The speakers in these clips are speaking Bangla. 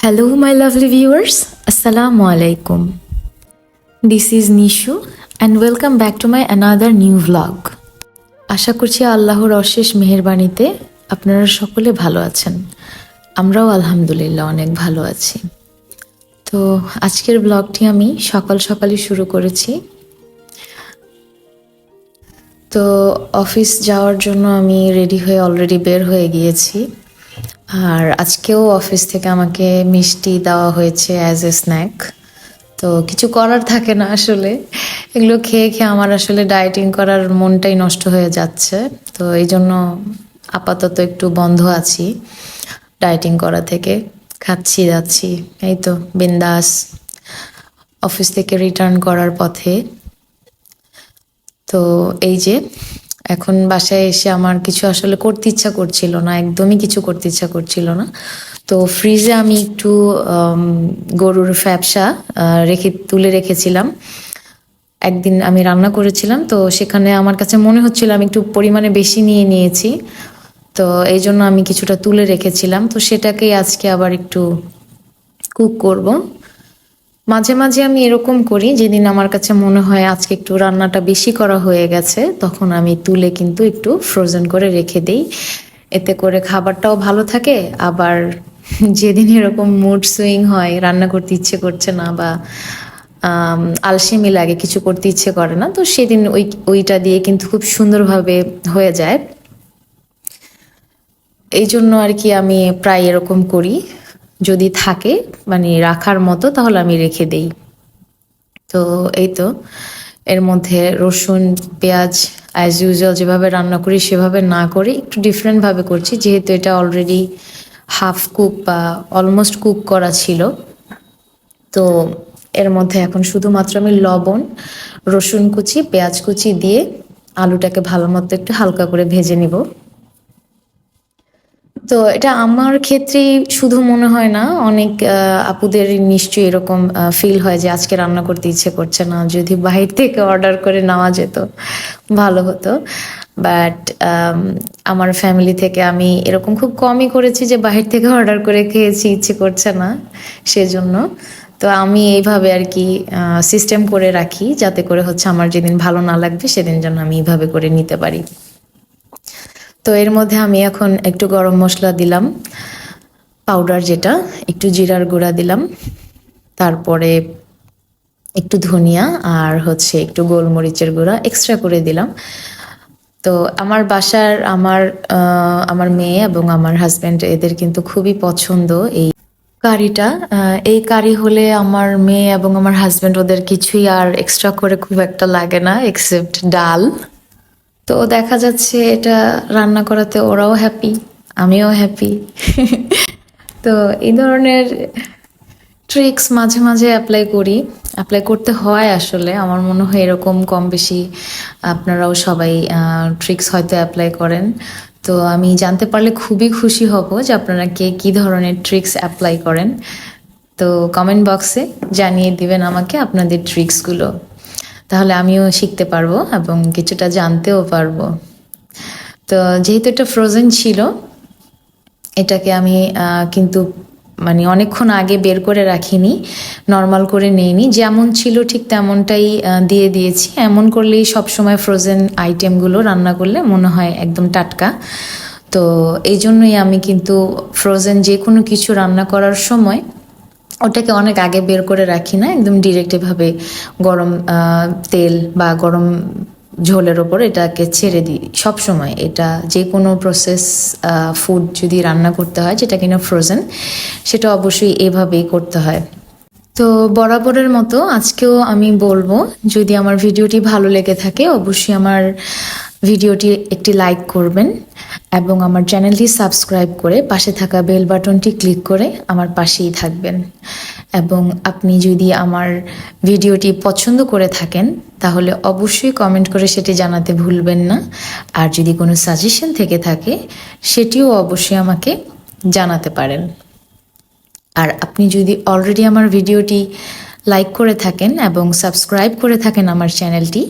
Hello, my lovely viewers. Assalamu alaikum. This is Nishu and welcome back to my another new vlog. আশা করছি আল্লাহর অশেষ মেহেরবানিতে আপনারা সকলে ভালো আছেন। আমরাও আলহামদুলিল্লাহ অনেক ভালো আছি। তো আজকের ব্লগটি আমি সকাল সকালই শুরু করেছি। তো অফিস যাওয়ার জন্য আমি রেডি হয়ে অলরেডি বের হয়ে গিয়েছি। আর আজকেও অফিস থেকে আমাকে মিষ্টি দেওয়া হয়েছে অ্যাজ এ স্ন্যাক। তো কিছু করার থাকে না আসলে, এগুলো খেয়ে খেয়ে আমার আসলে ডায়েটিং করার মনটাই নষ্ট হয়ে যাচ্ছে। তো এই জন্য আপাতত একটু বন্ধ আছি ডায়েটিং করা থেকে, খাচ্ছি যাচ্ছি, এই তো বিন্দাস অফিস থেকে রিটার্ন করার পথে। তো এই যে এখন বাসায় এসে আমার কিছু আসলে করতে ইচ্ছা করছিল না, একদমই কিছু করতে ইচ্ছা করছিল না। তো ফ্রিজে আমি একটু গরুর ফ্যাপসা তুলে রেখেছিলাম। একদিন আমি রান্না করেছিলাম, তো সেখানে আমার কাছে মনে হচ্ছিল আমি একটু পরিমাণে বেশি নিয়ে নিয়েছি, তো এই জন্য আমি কিছুটা তুলে রেখেছিলাম। তো সেটাকেই আজকে আবার একটু কুক করব। মাঝে মাঝে আমি এরকম করি, যেদিন আমার কাছে মনে হয় আজকে একটু রান্নাটা বেশি করা হয়ে গেছে, তখন আমি তুলে কিন্তু একটু ফ্রোজেন করে রেখে দিই। এতে করে খাবারটাও ভালো থাকে, আবার যেদিন এরকম মুড সুইং হয়, রান্না করতে ইচ্ছে করছে না বা আলসেমি লাগে, কিছু করতে ইচ্ছে করে না, তো সেদিন ওইটা দিয়ে কিন্তু খুব সুন্দরভাবে হয়ে যায়। এই জন্য আর কি আমি প্রায় এরকম করি, যদি থাকে মানে রাখার মতো তাহলে আমি রেখে দেই। তো এই তো এর মধ্যে রসুন পেঁয়াজ অ্যাজ ইউজুয়াল যেভাবে রান্না করি সেভাবে না করে একটু ডিফারেন্টভাবে করছি, যেহেতু এটা অলরেডি হাফ কুক বা অলমোস্ট কুক করা ছিল। তো এর মধ্যে এখন শুধুমাত্র আমি লবণ, রসুন কুচি, পেঁয়াজ কুচি দিয়ে আলুটাকে ভালো মতো একটু হালকা করে ভেজে নিব। তো এটা আমার ক্ষেত্রেই শুধু মনে হয় না, অনেক আপুদের নিশ্চয়ই এরকম ফিল হয় যে আজকে রান্না করতে ইচ্ছে করছে না, যদি বাহির থেকে অর্ডার করে নেওয়া যেত ভালো হতো। বাট আমার ফ্যামিলি থেকে আমি এরকম খুব কমই করেছি যে বাহির থেকে অর্ডার করে খেয়েছি, ইচ্ছে করছে না সেজন্য। তো আমি এইভাবে আর কি সিস্টেম করে রাখি, যাতে করে হচ্ছে আমার যেদিন ভালো না লাগবে সেদিন যেন আমি এইভাবে করে নিতে পারি। তো এর মধ্যে আমি এখন একটু গরম মশলা দিলাম পাউডার, যেটা একটু জিরার গুঁড়া দিলাম, তারপরে একটু ধনিয়া আর হচ্ছে একটু গোলমরিচের গুঁড়া এক্সট্রা করে দিলাম। তো আমার বাসার আমার মেয়ে এবং আমার হাজব্যান্ড এদের কিন্তু খুবই পছন্দ এই কারিটা। এই কারি হলে আমার মেয়ে এবং আমার হাজব্যান্ড ওদের কিছুই আর এক্সট্রা করে খুব একটা লাগে না, এক্সেপ্ট ডাল। তো দেখা যাচ্ছে এটা রান্না করাতে ওরাও হ্যাপি, আমিও হ্যাপি। তো এই ধরনের ট্রিক্স মাঝে মাঝে অ্যাপ্লাই করতে হয় আসলে। আমার মনে হয় এরকম কম বেশি আপনারাও সবাই ট্রিক্স হয়তো অ্যাপ্লাই করেন। তো আমি জানতে পারলে খুবই খুশি হব যে আপনারা কে কী ধরনের ট্রিক্স অ্যাপ্লাই করেন। তো কমেন্ট বক্সে জানিয়ে দিবেন আমাকে আপনাদের ট্রিক্সগুলো, তাহলে আমিও শিখতে পারবো এবং কিছুটা জানতেও পারবো। তো যেহেতু এটা ফ্রোজেন ছিল, এটাকে আমি কিন্তু মানে অনেকক্ষণ আগে বের করে রাখিনি, নর্মাল করে নেইনি, যেমন ছিল ঠিক তেমনটাই দিয়ে দিয়েছি। এমন করলেই সবসময় ফ্রোজেন আইটেমগুলো রান্না করলে মনে হয় একদম টাটকা। তো এই জন্যই আমি কিন্তু ফ্রোজেন যে কোনো কিছু রান্না করার সময় ওটাকে অনেক আগে বের করে রাখি না, একদম ডিরেক্ট এভাবে গরম তেল বা গরম ঝোলের ওপর এটাকে ছেড়ে দিই সব সময়। এটা যে কোনো প্রসেস ফুড যদি রান্না করতে হয় যেটা কিনা ফ্রোজেন, সেটা অবশ্যই এভাবেই করতে হয়। তো বরাবরের মতো আজকেও আমি বলবো, যদি আমার ভিডিওটি ভালো লেগে থাকে অবশ্যই আমার ভিডিওটি একটি লাইক করবেন এবং আমার চ্যানেলটি সাবস্ক্রাইব করে পাশে থাকা বেল বাটনটি ক্লিক করে আমার পাশেই থাকবেন। এবং আপনি যদি আমার ভিডিওটি পছন্দ করে থাকেন তাহলে অবশ্যই কমেন্ট করে সেটি জানাতে ভুলবেন না। আর যদি কোনো সাজেশন থেকে থাকে সেটিও অবশ্যই আমাকে জানাতে পারেন। আর আপনি যদি অলরেডি আমার ভিডিওটি লাইক করে থাকেন এবং সাবস্ক্রাইব করে থাকেন আমার চ্যানেলটি,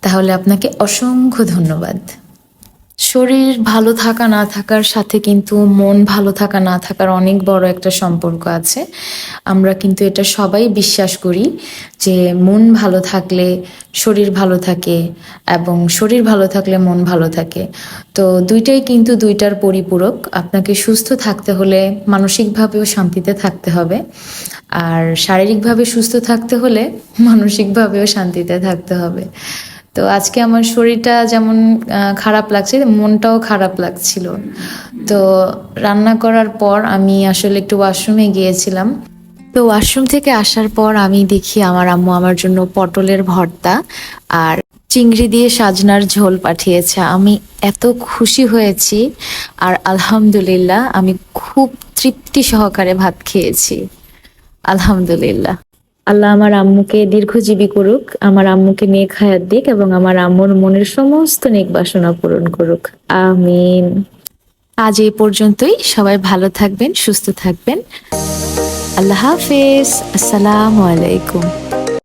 তাহলে আপনাকে অসংখ্য ধন্যবাদ। শরীর ভালো থাকা না থাকার সাথে কিন্তু মন ভালো থাকা না থাকার অনেক বড় একটা সম্পর্ক আছে। আমরা কিন্তু এটা সবাই বিশ্বাস করি যে মন ভালো থাকলে শরীর ভালো থাকে এবং শরীর ভালো থাকলে মন ভালো থাকে। তো দুইটাই কিন্তু দুইটার পরিপূরক। আপনাকে সুস্থ থাকতে হলে মানসিকভাবেও শান্তিতে থাকতে হবে, আর শারীরিকভাবে সুস্থ থাকতে হলে মানসিকভাবেও শান্তিতে থাকতে হবে। তো আজকে আমার শরীরটা যেমন খারাপ লাগছে, মনটাও খারাপ লাগছিল। তো রান্না করার পর আমি আসলে একটু ওয়াশরুমে গিয়েছিলাম। তো ওয়াশরুম থেকে আসার পর আমি দেখি আমার আম্মু আমার জন্য পটলের ভর্তা আর চিংড়ি দিয়ে সাজনার ঝোল পাঠিয়েছে। আমি এত খুশি হয়েছি, আর আলহামদুলিল্লাহ আমি খুব তৃপ্তি সহকারে ভাত খেয়েছি। আলহামদুলিল্লাহ। আল্লাহ আমার আম্মুকে দীর্ঘজীবী করুক, আমার আম্মুকে নেক হায়াত দিক এবং আমার আম্মুর মনের সমস্ত নেক বাসনা পূরণ করুক। আমিন। আজ এই পর্যন্তই। সবাই ভালো থাকবেন, সুস্থ থাকবেন। আল্লাহ হাফেজ। আসসালামু আলাইকুম।